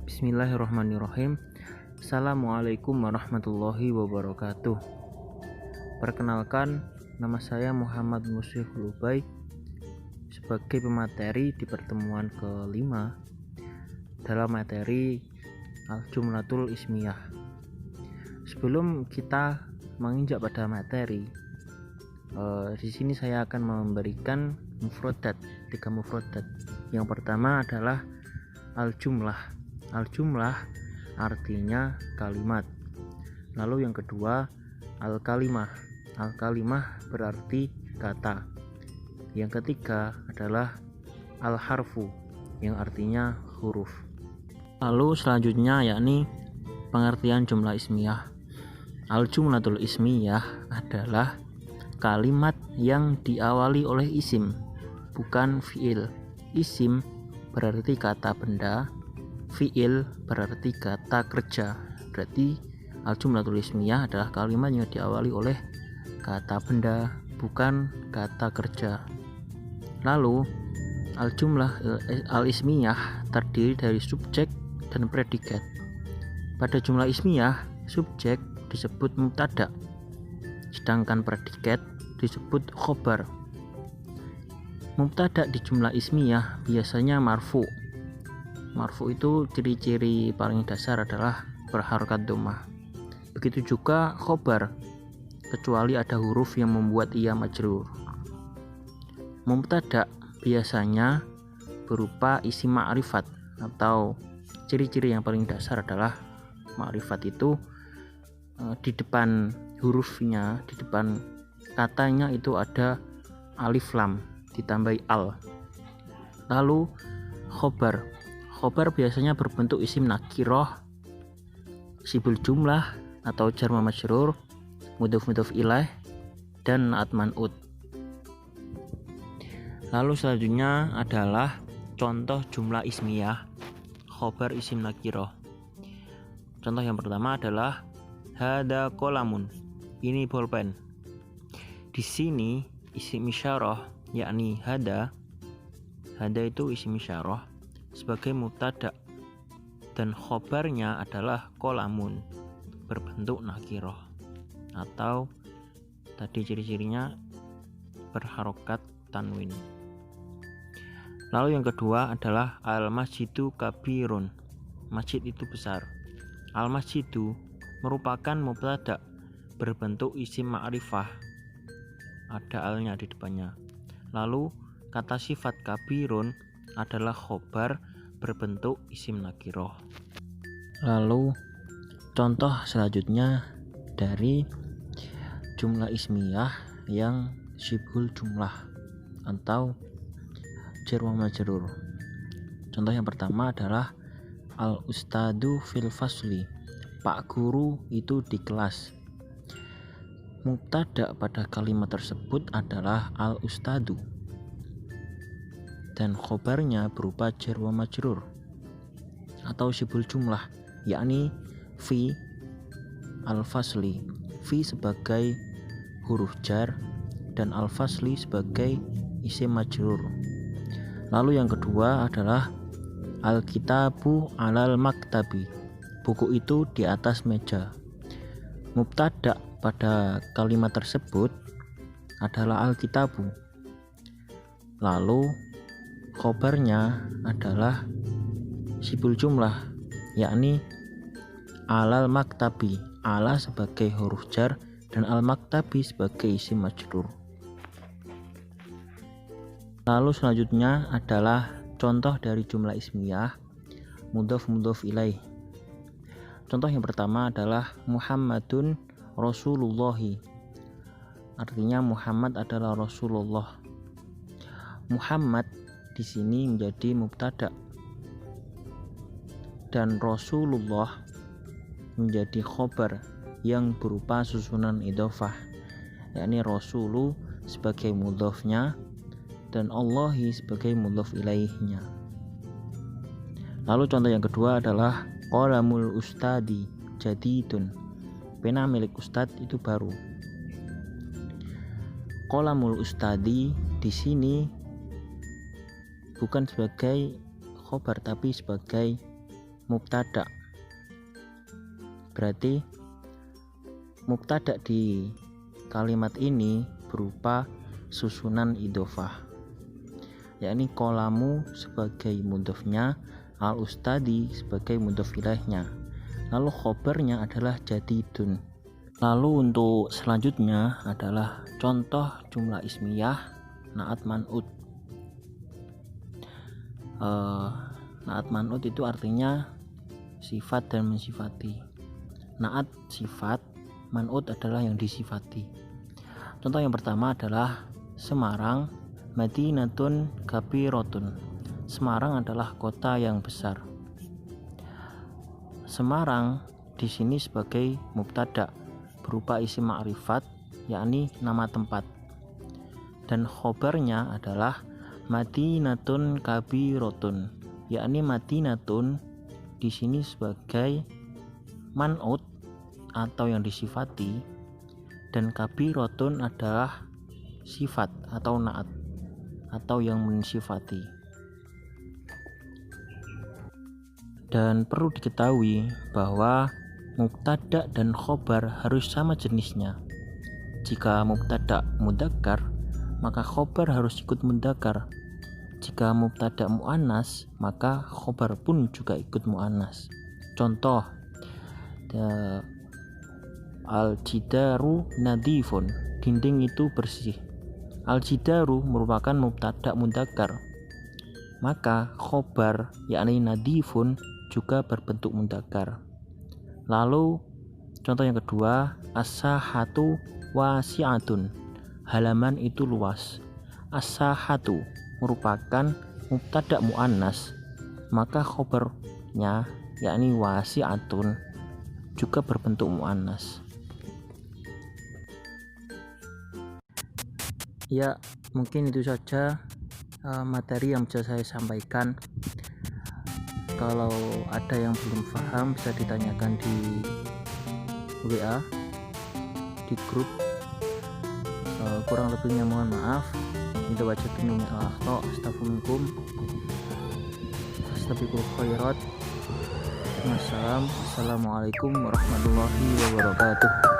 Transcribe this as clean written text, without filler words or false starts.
Bismillahirrahmanirrahim. Assalamualaikum warahmatullahi wabarakatuh. Perkenalkan, nama saya Muhammad Musyiful Ubay sebagai pemateri di pertemuan kelima dalam materi Al-Jumlatul Ismiyah. Sebelum kita menginjak pada materi, di sini saya akan memberikan mufradat, 3 mufradat. Yang pertama adalah al-jumlah. Al-jumlah artinya kalimat. Lalu yang kedua al-kalimah. Al-kalimah berarti kata. Yang ketiga adalah al-harfu, yang artinya huruf. Lalu selanjutnya yakni pengertian jumlah ismiyah. Al-jumlatul ismiyah adalah kalimat yang diawali oleh isim, bukan fiil. Isim berarti kata benda, fiil berarti kata kerja. Berarti al-jumlatul ismiyah adalah kalimat yang diawali oleh kata benda, bukan kata kerja. Lalu al-jumlah al-ismiyah terdiri dari subjek dan predikat. Pada jumlah ismiyah, subjek disebut mubtada, sedangkan predikat disebut khobar. Mubtada di jumlah ismiyah biasanya marfu. Marfu itu ciri-ciri paling dasar adalah berharokat dhammah. Begitu juga khobar, kecuali ada huruf yang membuat ia majrur. Mubtada biasanya berupa isim ma'rifat, atau ciri-ciri yang paling dasar adalah ma'rifat itu di depan hurufnya, di depan katanya itu ada alif lam ditambahi al. Lalu khobar biasanya berbentuk isim nakirah, sibul jumlah atau jar majrur, mudhof ilaih, dan naat man'ut. Lalu selanjutnya adalah contoh jumlah ismiyah khobar isim nakirah. Contoh yang pertama adalah hada qalamun, ini bolpen. Di sini isim isyarah yakni hada itu isim isyarah sebagai mubtada dan khobarnya adalah qalamun berbentuk nakirah, atau tadi ciri-cirinya berharokat tanwin. Lalu yang kedua adalah al-masjidu kabirun, masjid itu besar. Al-masjidu merupakan mubtada berbentuk isim ma'rifah, ada alnya di depannya. Lalu kata sifat kabirun adalah khobar berbentuk isim nakirah. Lalu contoh selanjutnya dari jumlah ismiyah yang syibhul jumlah atau jar majrur. Contoh yang pertama adalah al-ustadu fil fasli, Pak Guru itu di kelas. Mubtada pada kalimat tersebut adalah al-ustadu dan khobarnya berupa jar majrur atau syibhul jumlah, yakni fi al-fasli, fi sebagai huruf jar dan al-fasli sebagai isim majrur. Lalu yang kedua adalah al-kitabu alal maktabi, buku itu di atas meja. Mubtada pada kalimat tersebut adalah al-kitabu. Lalu khobarnya adalah syibhul jumlah, yakni alal maktabi, ala sebagai huruf jar dan al-maktabi sebagai isim majrur. Lalu selanjutnya adalah contoh dari jumlah ismiyah mudhof ilaih. Contoh yang pertama adalah Muhammadun Rasulullahi, artinya Muhammad adalah Rasulullah. Muhammad di sini menjadi mubtada dan Rasulullah menjadi khobar yang berupa susunan idhofah, yakni Rasulu sebagai mudhofnya dan Allahi sebagai mudhof ilaihnya. Lalu contoh yang kedua adalah qalamul ustadi jadidun, pena milik ustadz itu baru. Qalamul ustadi di sini bukan sebagai khobar tapi sebagai mubtada. Berarti mubtada di kalimat ini berupa susunan idhofah, yakni kolamu sebagai mudhofnya, al ustadi sebagai mudhof ilaihnya, lalu khobarnya adalah jadidun. Lalu untuk selanjutnya adalah contoh jumlah ismiyah na'at man'ut. Na'at man'ut itu artinya sifat dan mensifati. Na'at sifat, man'ut adalah yang disifati. Contoh yang pertama adalah Semarang madinatun kabirotun. Semarang adalah kota yang besar. Semarang di sini sebagai mubtada berupa isim ma'rifat, yakni nama tempat, dan khobarnya adalah madinatun kabirotun, yakni madinatun di sini sebagai man'ut atau yang disifati, dan kabirotun adalah sifat atau na'at atau yang mensifati. Dan perlu diketahui bahwa mubtada dan khobar harus sama jenisnya. Jika mubtada mudzakkar, maka khobar harus ikut mudzakkar. Jika mubtada muannas, maka khobar pun juga ikut muannas. Contoh, al-jidaru nadifun, dinding itu bersih. Al-jidaru merupakan mubtada mudzakkar, maka khobar yakni nadifun juga berbentuk mudzakkar. Lalu contoh yang kedua, as-sahatu wasi'atun, halaman itu luas. As-sahatu merupakan mubtada muannas, maka khobarnya yakni wasi'atun juga berbentuk muannas. Ya, mungkin itu saja materi yang bisa saya sampaikan. Kalau ada yang belum paham bisa ditanyakan di WA, di grup. Kurang lebihnya mohon maaf. Minta baca minal akhta, astaghfirullahaladzim. Astaghfirul khairat. Assalamualaikum warahmatullahi wabarakatuh.